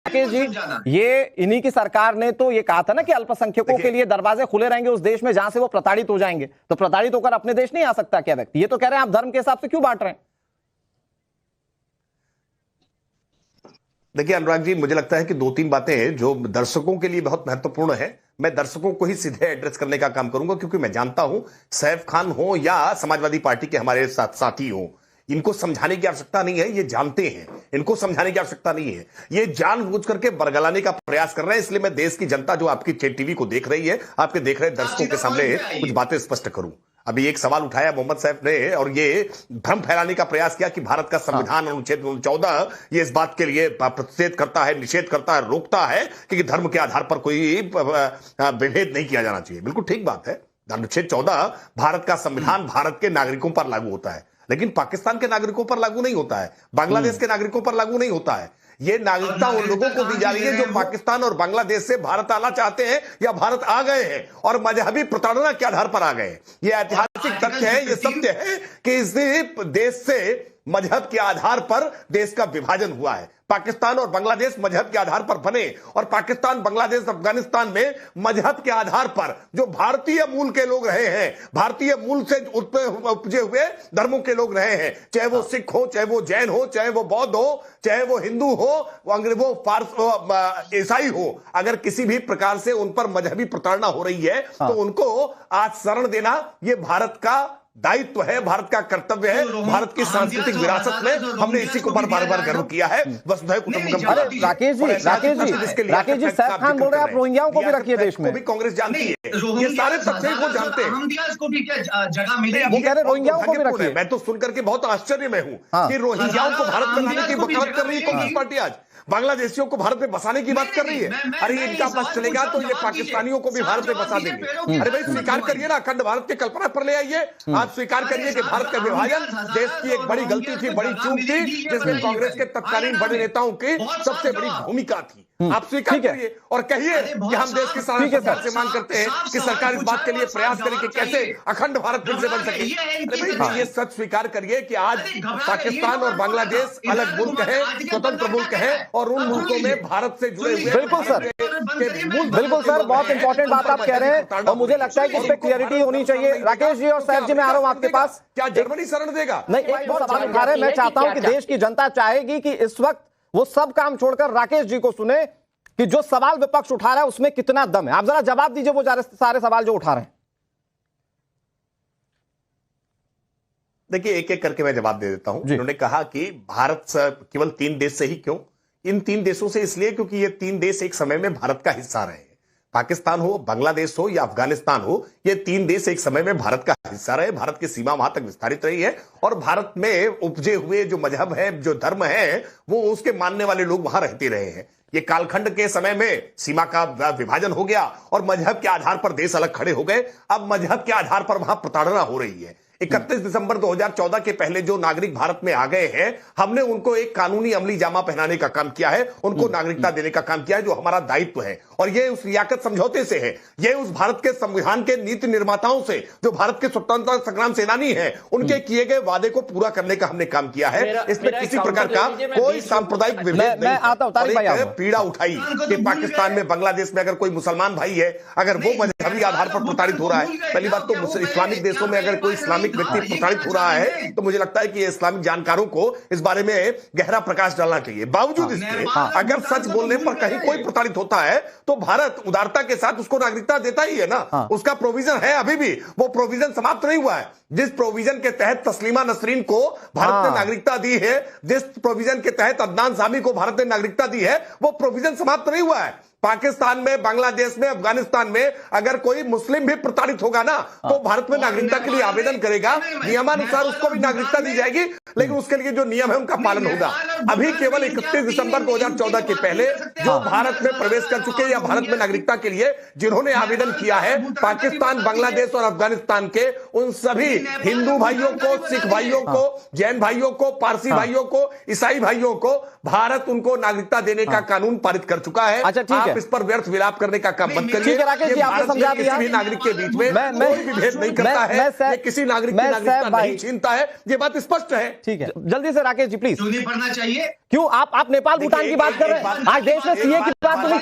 राकेश जी, ये इन्हीं की सरकार ने तो ये कहा था ना कि अल्पसंख्यकों के लिए दरवाजे खुले रहेंगे उस देश में जहां से वो प्रताड़ित हो जाएंगे। तो प्रताड़ित होकर अपने देश नहीं आ सकता क्या व्यक्ति? ये तो कह रहे हैं आप धर्म के हिसाब से क्यों बांट रहे हैं? देखिए अनुराग जी, मुझे लगता है कि दो तीन बातें हैं जो दर्शकों के लिए बहुत महत्वपूर्ण है। मैं दर्शकों को ही सीधे एड्रेस करने का काम करूंगा, क्योंकि मैं जानता हूं सैफ खान हो या समाजवादी पार्टी के हमारे साथी हो, इनको समझाने की आवश्यकता नहीं है, ये जानते हैं, इनको समझाने की आवश्यकता नहीं है। ये जानबूझ करके बरगलाने का प्रयास कर रहे हैं। इसलिए मैं देश की जनता जो आपकी टीवी को देख रही है, आपके देख रहे दर्शकों के सामने कुछ बातें स्पष्ट करूं। अभी एक सवाल उठाया मोहम्मद सैफ ने और ये भ्रम फैलाने का प्रयास किया कि भारत का संविधान अनुच्छेद 14 ये इस बात के लिए प्रतिषेध करता है, निषेध करता है, रोकता है कि धर्म के आधार पर कोई विभेद नहीं किया जाना चाहिए। बिल्कुल ठीक बात है। अनुच्छेद 14 भारत का संविधान भारत के नागरिकों पर लागू होता है, लेकिन पाकिस्तान के नागरिकों पर लागू नहीं होता है, बांग्लादेश के नागरिकों पर लागू नहीं होता है। ये नागरिकता उन लोगों को दी जा रही है जो पाकिस्तान और बांग्लादेश से भारत आना चाहते हैं या भारत आ गए हैं और मजहबी प्रताड़ना के आधार पर आ गए। ये ऐतिहासिक तथ्य है, ये सत्य है कि इस देश से मजहब के आधार पर देश का विभाजन हुआ है। पाकिस्तान और बांग्लादेश मजहब के आधार पर बने और पाकिस्तान, बांग्लादेश, अफगानिस्तान में मजहब के आधार पर जो भारतीय मूल के लोग रहे हैं, भारतीय मूल से उपजे हुए धर्मों के लोग रहे हैं, चाहे वो सिख हो, चाहे वो जैन हो, चाहे वो बौद्ध हो, चाहे वो हिंदू हो, वो फारस ईसाई हो, अगर किसी भी प्रकार से उन पर मजहबी प्रताड़ना हो रही है तो उनको आज शरण देना ये भारत का दायित्व है, भारत का कर्तव्य है। भारत की सांस्कृतिक विरासत में हमने इसी को बार बार गर्व किया है। वसुधैव कुटुंबकम। अरे राकेश जी, सैफ खान बोल रहे हैं आप रोहिंग्याओं को भी रखिए देश में। भी कांग्रेस जानती है, ये सारे तथ्य को जानते हैं। वो कह रहे रोहिंग्याओं को भी रखिए। मैं तो सुनकर के बहुत आश्चर्य में हूं कि रोहिंग्याओं को भारत में लाने की वकालत कर रही है कांग्रेस पार्टी। आज बांग्लादेशियों को भारत में बसाने की बात कर रही है। अरे इनका बस चलेगा तो ये पाकिस्तानियों को भी भारत में बसा देंगे। अरे भाई स्वीकार करिए ना, अखंड भारत की कल्पना पर ले आइए। आप स्वीकार करिए कि भारत का विभाजन देश की एक बड़ी गलती थी, बड़ी चूक थी, जिसमें कांग्रेस के तत्कालीन बड़े नेताओं की सबसे बड़ी भूमिका थी। आप स्वीकार करिए और कहिए कि हम देश की सरकार से मांग करते हैं कि सरकार इस बात के लिए प्रयास करे कि कैसे अखंड भारत फिर से बन सके। ये सच स्वीकार करिए कि आज पाकिस्तान और बांग्लादेश अलग मुल्क है, स्वतंत्र मुल्क है और उन मुल्कों में भारत से जुड़े हुए। बिल्कुल सर, बिल्कुल सर, बहुत इंपॉर्टेंट बात आप कह रहे हैं और मुझे लगता है कि इस पर क्लियरिटी होनी चाहिए। राकेश जी और सैफ जी, मैं आ रहा हूं आपके पास। क्या जर्मनी शरण देगा? नहीं, एक सवाल उठा रहे हैं। मैं चाहता हूं कि देश की जनता चाहेगी कि इस वक्त वो सब काम छोड़कर राकेश जी को सुने कि जो सवाल विपक्ष उठा रहा है उसमें कितना दम है। आप जरा जवाब दीजिए वो सारे सवाल जो उठा रहे हैं। देखिए एक एक करके मैं जवाब दे देता हूं। उन्होंने कहा कि भारत केवल 3 देश से ही क्यों? इन 3 देशों से इसलिए क्योंकि ये 3 देश एक समय में भारत का हिस्सा रहे हैं। पाकिस्तान हो, बांग्लादेश हो या अफगानिस्तान हो, ये 3 देश एक समय में भारत का हिस्सा रहे। भारत की सीमा वहां तक विस्तारित रही है और भारत में उपजे हुए जो मजहब है, जो धर्म है, वो उसके मानने वाले लोग वहां रहते रहे हैं। ये कालखंड के समय में सीमा का विभाजन हो गया और मजहब के आधार पर देश अलग खड़े हो गए। अब मजहब के आधार पर वहां प्रताड़ना हो रही है। 31 दिसंबर 2014 के पहले जो नागरिक भारत में आ गए हैं, हमने उनको एक कानूनी अमली जामा पहनाने का काम किया है, उनको नागरिकता देने का काम किया है, जो हमारा दायित्व है। और ये उस लियाकत समझौते से है, ये उस भारत के संविधान के नीति निर्माताओं से, जो भारत के स्वतंत्रता संग्राम सेनानी हैं, उनके किए गए वादे को पूरा करने का हमने काम किया है। इसमें किसी प्रकार का कोई सांप्रदायिक विभेद नहीं। पीड़ा उठाई कि पाकिस्तान में, बांग्लादेश में अगर कोई मुसलमान भाई है, अगर वो मजहबी आधार पर प्रताड़ित हो रहा है, पहली बात तो इस्लामिक देशों में अगर कोई इस्लामिक व्यक्ति प्रताड़ित हो रहा है तो मुझे लगता है कि इस्लामिक जानकारों को इस बारे में गहरा प्रकाश डालना चाहिए। बावजूद इसके अगर सच बोलने पर कहीं कोई प्रताड़ित होता है तो भारत उदारता के साथ उसको नागरिकता देता ही है ना। उसका प्रोविजन है, अभी भी वो प्रोविजन समाप्त नहीं हुआ है। जिस प्रोविजन के तहत तस्लीमा नसरीन को भारत ने नागरिकता दी है, जिस प्रोविजन के तहत अदनान सामी को भारत ने नागरिकता दी है, वो प्रोविजन समाप्त नहीं हुआ है। पाकिस्तान में, बांग्लादेश में, अफगानिस्तान में अगर कोई मुस्लिम भी प्रताड़ित होगा ना तो भारत में नागरिकता के लिए आवेदन करेगा, नियमानुसार उसको भी नागरिकता दी जाएगी, लेकिन उसके लिए जो नियम है उनका पालन होगा। अभी केवल 31 दिसंबर 2014 के पहले जो भारत में प्रवेश कर चुके या भारत में नागरिकता के लिए जिन्होंने आवेदन किया है, पाकिस्तान, बांग्लादेश और अफगानिस्तान के उन सभी हिंदू भाइयों को, सिख भाइयों को, जैन भाइयों को, पारसी भाइयों को, ईसाई भाइयों को भारत उनको नागरिकता देने का कानून पारित कर चुका है। अच्छा ठीक है। आप इस पर व्यर्थ विलाप करने का काम मत करिए। ठीक है राकेश जी, आपने समझा दिया। किसी भी नागरिक के बीच में कोई भी भेद नहीं करता है, ये किसी नागरिक की नागरिकता नहीं छीनता है, ये बात स्पष्ट है। ठीक है, जल्दी से राकेश जी प्लीज। क्यों नहीं पढ़ना चाहिए? क्यों आप नेपाल भूटान की बात कर रहे हैं? आज देश में सीए की बात तो नहीं